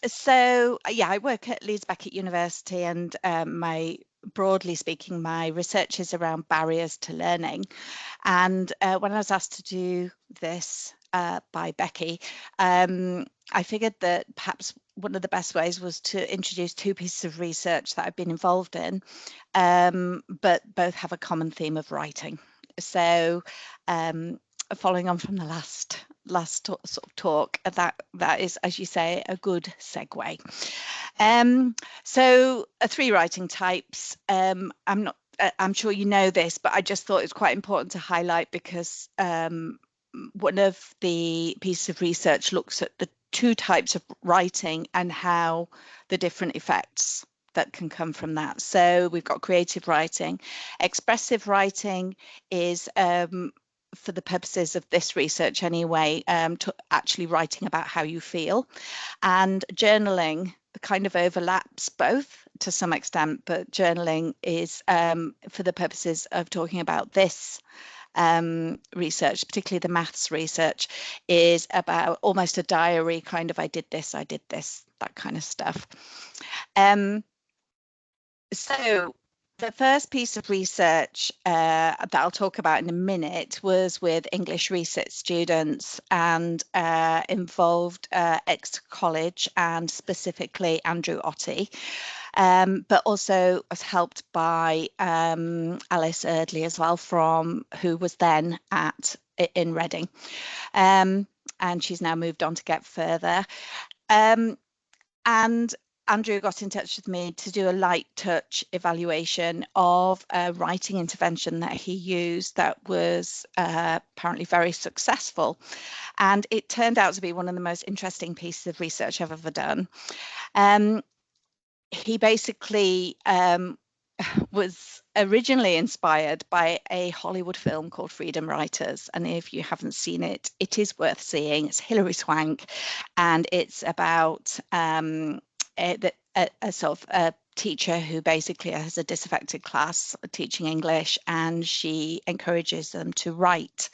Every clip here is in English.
So yeah, I work at Leeds Beckett University, and broadly speaking, my research is around barriers to learning. And when I was asked to do this by Becky, I figured that perhaps one of the best ways was to introduce two pieces of research that I've been involved in, but both have a common theme of writing. So following on from the last sort of talk, that is, as you say, a good segue. So three writing types. I'm sure you know this, but I just thought it's quite important to highlight because one of the pieces of research looks at the two types of writing and how the different effects that can come from that. So we've got creative writing. Expressive writing is, for the purposes of this research anyway, actually writing about how you feel. And journaling kind of overlaps both to some extent, but journaling is, for the purposes of talking about this research, particularly the maths research, is about almost a diary kind of, I did this, that kind of stuff. So the first piece of research that I'll talk about in a minute was with English Resits students, and involved ex-college and specifically Andrew Ottey, but also was helped by Alice Eardley as well, who was then in Reading, and she's now moved on to get further. And Andrew got in touch with me to do a light touch evaluation of a writing intervention that he used that was apparently very successful. And it turned out to be one of the most interesting pieces of research I've ever done. He basically was originally inspired by a Hollywood film called Freedom Writers. And if you haven't seen it, it is worth seeing. It's Hilary Swank, and it's about a sort of a teacher who basically has a disaffected class teaching English, and she encourages them to write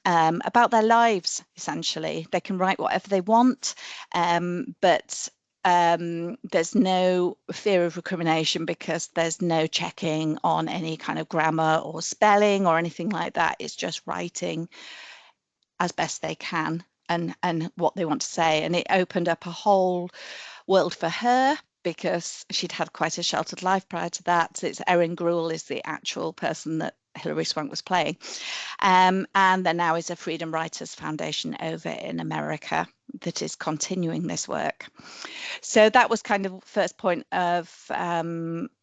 about their lives. Essentially, they can write whatever they want, but there's no fear of recrimination because there's no checking on any kind of grammar or spelling or anything like that. It's just writing as best they can and what they want to say. And it opened up a whole world for her because she'd had quite a sheltered life prior to that. So it's Erin Gruel is the actual person that Hilary Swank was playing. And there now is a Freedom Writers Foundation over in America that is continuing this work. So that was kind of first point of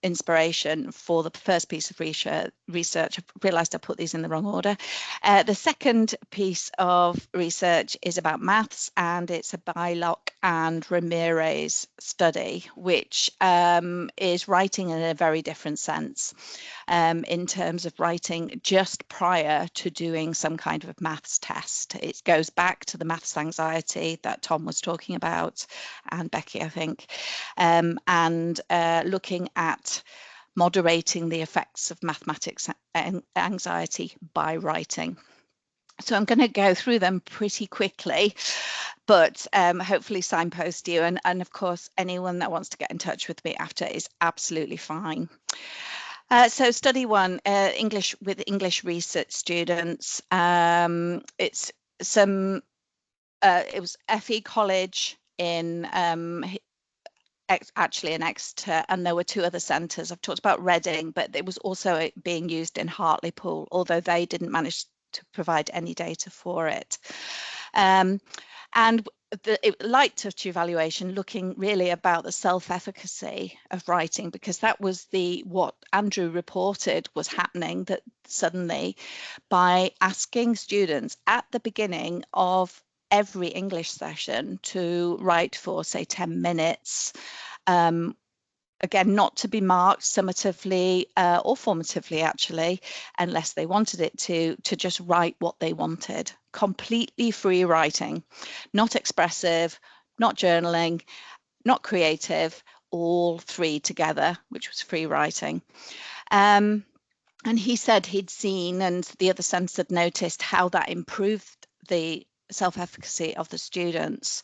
inspiration for the first piece of research. I realised I put these in the wrong order. The second piece of research is about maths, and it's a Bylock and Ramirez study, which is writing in a very different sense, in terms of writing just prior to doing some kind of a maths test. It goes back to the maths anxiety that Tom was talking about, and Becky, I think, and looking at moderating the effects of mathematics anxiety by writing. So I'm going to go through them pretty quickly, but hopefully signpost you. And of course, anyone that wants to get in touch with me after is absolutely fine. So study one, English with English research students. It was FE College in actually in Exeter, and there were two other centres. I've talked about Reading, but it was also being used in Hartlepool, although they didn't manage to provide any data for it. And the light touch evaluation, looking really about the self-efficacy of writing, because that was what Andrew reported was happening, that suddenly by asking students at the beginning of every English session to write for, say, 10 minutes, again, not to be marked summatively or formatively, actually, unless they wanted it to just write what they wanted. Completely free writing, not expressive, not journaling, not creative, all three together, which was free writing. And he said he'd seen, and the other centres had noticed, how that improved the self-efficacy of the students.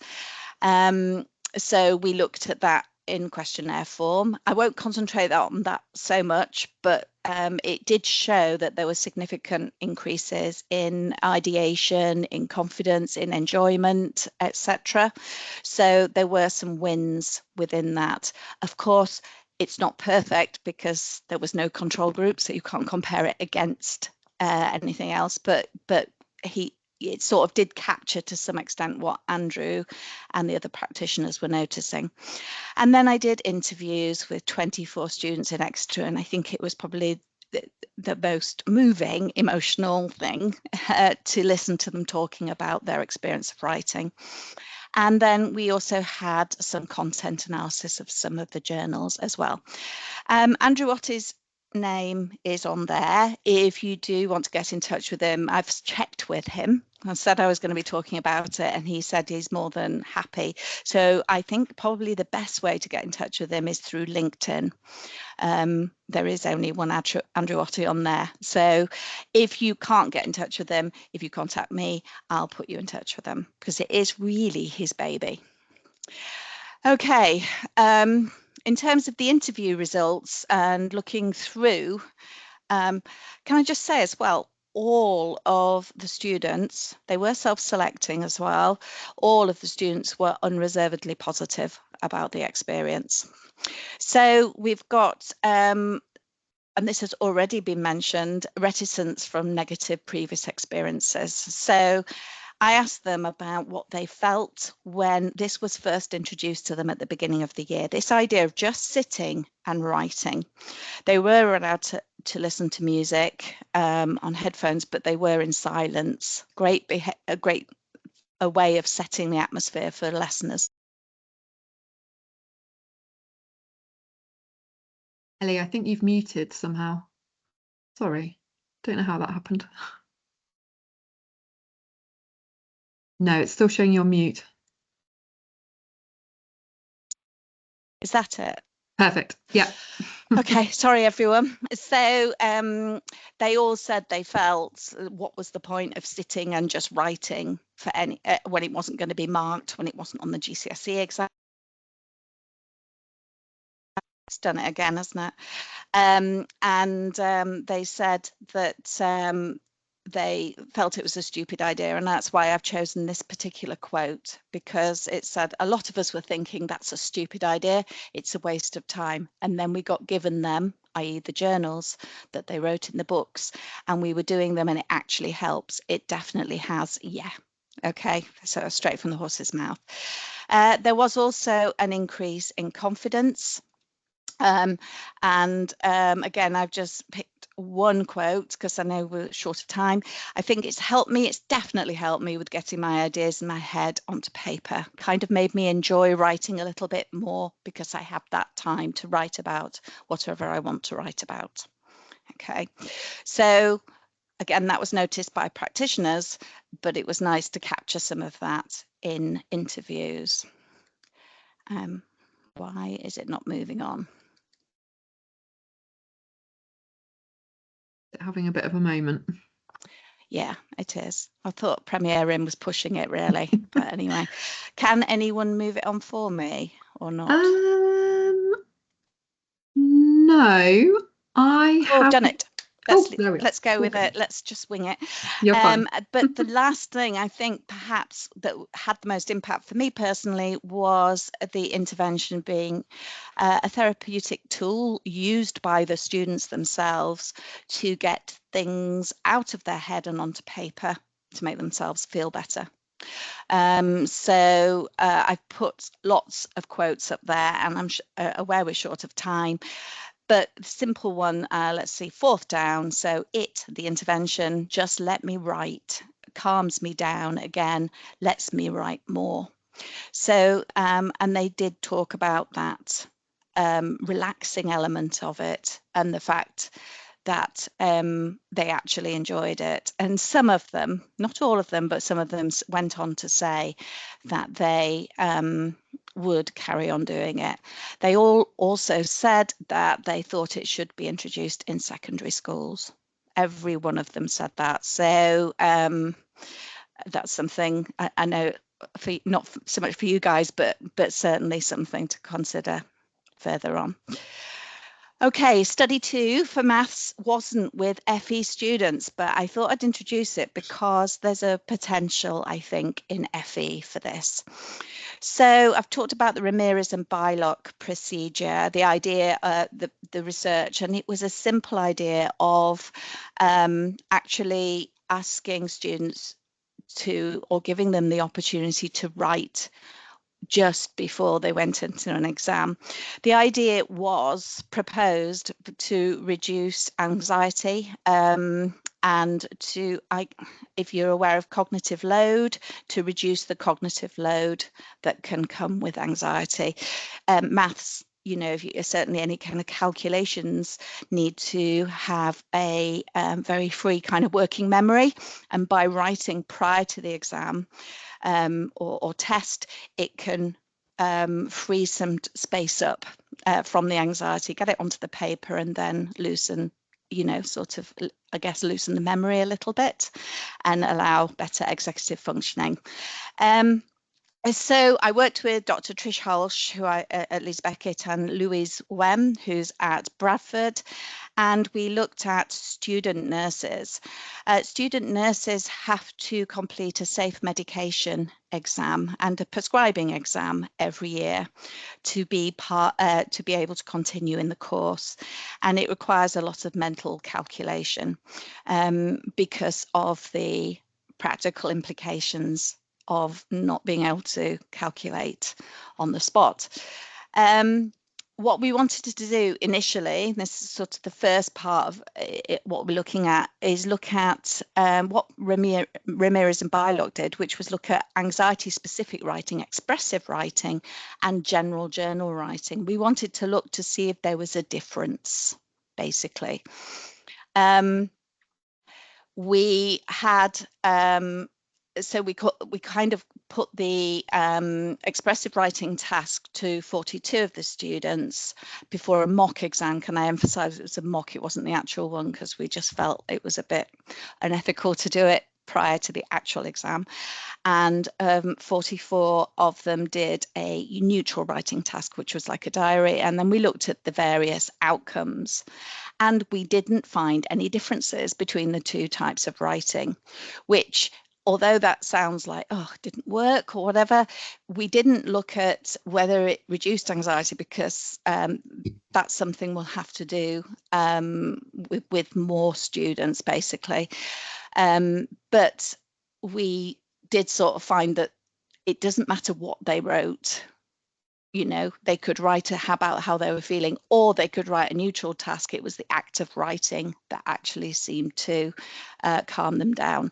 So we looked at that in questionnaire form. I won't concentrate on that so much, but it did show that there were significant increases in ideation, in confidence, in enjoyment, etc. So there were some wins within that. Of course, it's not perfect because there was no control group, so you can't compare it against anything else, but it sort of did capture to some extent what Andrew and the other practitioners were noticing. And then I did interviews with 24 students in Exeter, and I think it was probably the most moving, emotional thing to listen to them talking about their experience of writing. And then we also had some content analysis of some of the journals as well. Andrew Ottie's name is on there. If you do want to get in touch with him, I've checked with him. I said I was going to be talking about it, and he said he's more than happy. So I think probably the best way to get in touch with him is through LinkedIn. There is only one Andrew Ottie on there. So if you can't get in touch with him, if you contact me, I'll put you in touch with him because it is really his baby. Okay. In terms of the interview results and looking through, can I just say as well, all of the students, they were self-selecting as well, all of the students were unreservedly positive about the experience. So we've got, and this has already been mentioned, reticence from negative previous experiences. So I asked them about what they felt when this was first introduced to them at the beginning of the year, this idea of just sitting and writing. They were allowed to listen to music on headphones, but they were in silence. A way of setting the atmosphere for listeners. Ellie, I think you've muted somehow. Sorry, don't know how that happened. No, it's still showing you're mute. Is that it? Perfect. Yeah. Okay, sorry everyone. So they all said they felt what was the point of sitting and just writing for any when it wasn't going to be marked, when it wasn't on the GCSE exam. It's done it again, hasn't it? They said that they felt it was a stupid idea, and that's why I've chosen this particular quote, because it said a lot of us were thinking that's a stupid idea, it's a waste of time, and then we got given them, i.e. the journals that they wrote in the books, and we were doing them and it actually helps. It definitely has. Yeah. Okay, so straight from the horse's mouth. There was also an increase in confidence. Again, I've just picked one quote because I know we're short of time. I think it's helped me. It's definitely helped me with getting my ideas in my head onto paper. Kind of made me enjoy writing a little bit more because I have that time to write about whatever I want to write about. Okay, so again, that was noticed by practitioners, but it was nice to capture some of that in interviews. Why is it not moving on? Having a bit of a moment. Yeah, it is. I thought Premier Inn was pushing it really, but anyway, can anyone move it on for me or not? No, I have. Done it. Let's go with it. Let's just wing it. You're fine. But the last thing I think perhaps that had the most impact for me personally was the intervention being a therapeutic tool used by the students themselves to get things out of their head and onto paper to make themselves feel better. So I've put lots of quotes up there, and I'm aware we're short of time. But the simple one, let's see, fourth down. So the intervention, just let me write, calms me down again, lets me write more. So, and they did talk about that relaxing element of it and the fact that they actually enjoyed it. And some of them, not all of them, but some of them went on to say that they would carry on doing it. They all also said that they thought it should be introduced in secondary schools. Every one of them said that. So that's something I know not so much for you guys, but certainly something to consider further on. Okay, study 2 for maths wasn't with FE students, but I thought I'd introduce it because there's a potential, I think, in FE for this. So I've talked about the Ramirez and Bylock procedure, the idea, the research, and it was a simple idea of actually asking students to, or giving them the opportunity to write just before they went into an exam. The idea was proposed to reduce anxiety and to, if you're aware of cognitive load, to reduce the cognitive load that can come with anxiety. Maths, you know, certainly any kind of calculations need to have a very free kind of working memory, and by writing prior to the exam or test, it can free some space up from the anxiety, get it onto the paper, and then loosen, you know, sort of, I guess, loosen the memory a little bit and allow better executive functioning. So I worked with Dr. Trish Hulsh, who at Leeds Beckett, and Louise Wem, who's at Bradford, and we looked at student nurses. Student nurses have to complete a safe medication exam and a prescribing exam every year to be able to continue in the course, and it requires a lot of mental calculation because of the practical implications of not being able to calculate on the spot. What we wanted to do initially, this is sort of the first part of it, what we're looking at, is look at what Ramirez and Bylock did, which was look at anxiety-specific writing, expressive writing, and general journal writing. We wanted to look to see if there was a difference, basically. We had so we kind of put the expressive writing task to 42 of the students before a mock exam. Can I emphasize it was a mock, it wasn't the actual one, because we just felt it was a bit unethical to do it prior to the actual exam. And 44 of them did a neutral writing task, which was like a diary, and then we looked at the various outcomes, and we didn't find any differences between the two types of writing, which, although that sounds like, oh, it didn't work or whatever, we didn't look at whether it reduced anxiety, because that's something we'll have to do with more students, basically. But we did sort of find that it doesn't matter what they wrote. You know, they could write about how they were feeling, or they could write a neutral task. It was the act of writing that actually seemed to calm them down.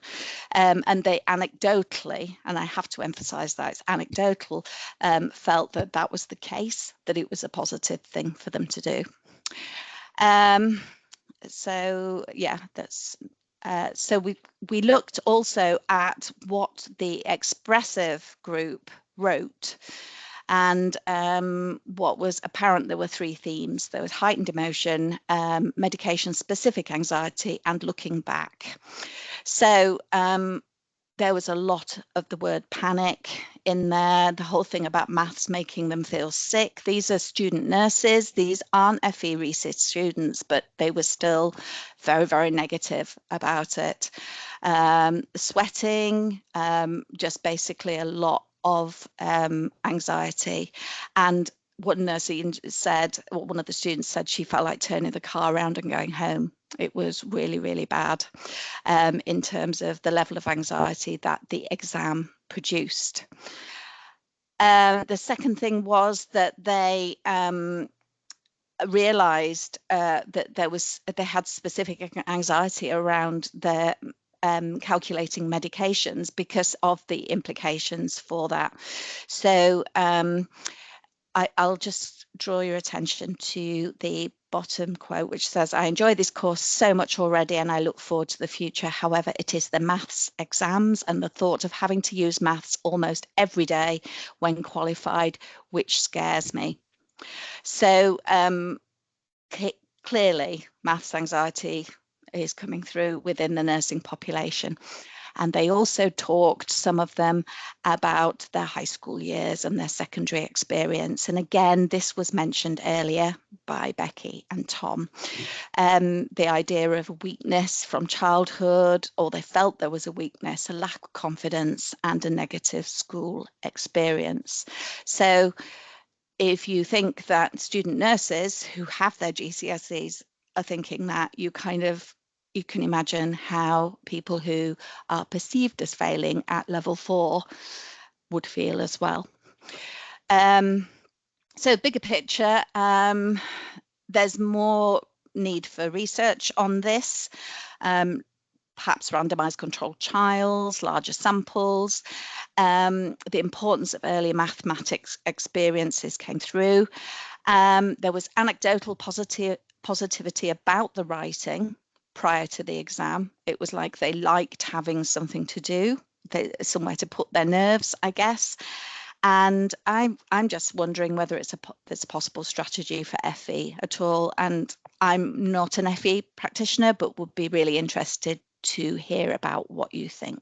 And they anecdotally, and I have to emphasize that it's anecdotal, felt that that was the case, that it was a positive thing for them to do. So yeah, that's so we looked also at what the expressive group wrote. And what was apparent, there were 3 themes. There was heightened emotion, medication-specific anxiety, and looking back. So there was a lot of the word panic in there, the whole thing about maths making them feel sick. These are student nurses. These aren't FE Resits students, but they were still very, very negative about it. Sweating, just basically a lot of anxiety. And one nurse said, or one of the students said, she felt like turning the car around and going home. It was really, really bad in terms of the level of anxiety that the exam produced. The second thing was that they realized that they had specific anxiety around their calculating medications because of the implications for that. So I'll just draw your attention to the bottom quote, which says, "I enjoy this course so much already and I look forward to the future. However, it is the maths exams and the thought of having to use maths almost every day when qualified, which scares me." So clearly maths anxiety is coming through within the nursing population. And they also talked, some of them, about their high school years and their secondary experience. And again, this was mentioned earlier by Becky and Tom. The idea of a weakness from childhood, or they felt there was a weakness, a lack of confidence, and a negative school experience. So if you think that student nurses who have their GCSEs are thinking that, you can imagine how people who are perceived as failing at level 4 would feel as well. So bigger picture, there's more need for research on this, perhaps randomized controlled trials, larger samples. The importance of early mathematics experiences came through. There was anecdotal positivity about the writing prior to the exam. It was like they liked having something to do, somewhere to put their nerves, I guess. And I'm just wondering whether it's a possible strategy for FE at all. And I'm not an FE practitioner, but would be really interested to hear about what you think.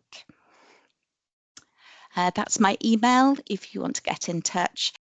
That's my email if you want to get in touch.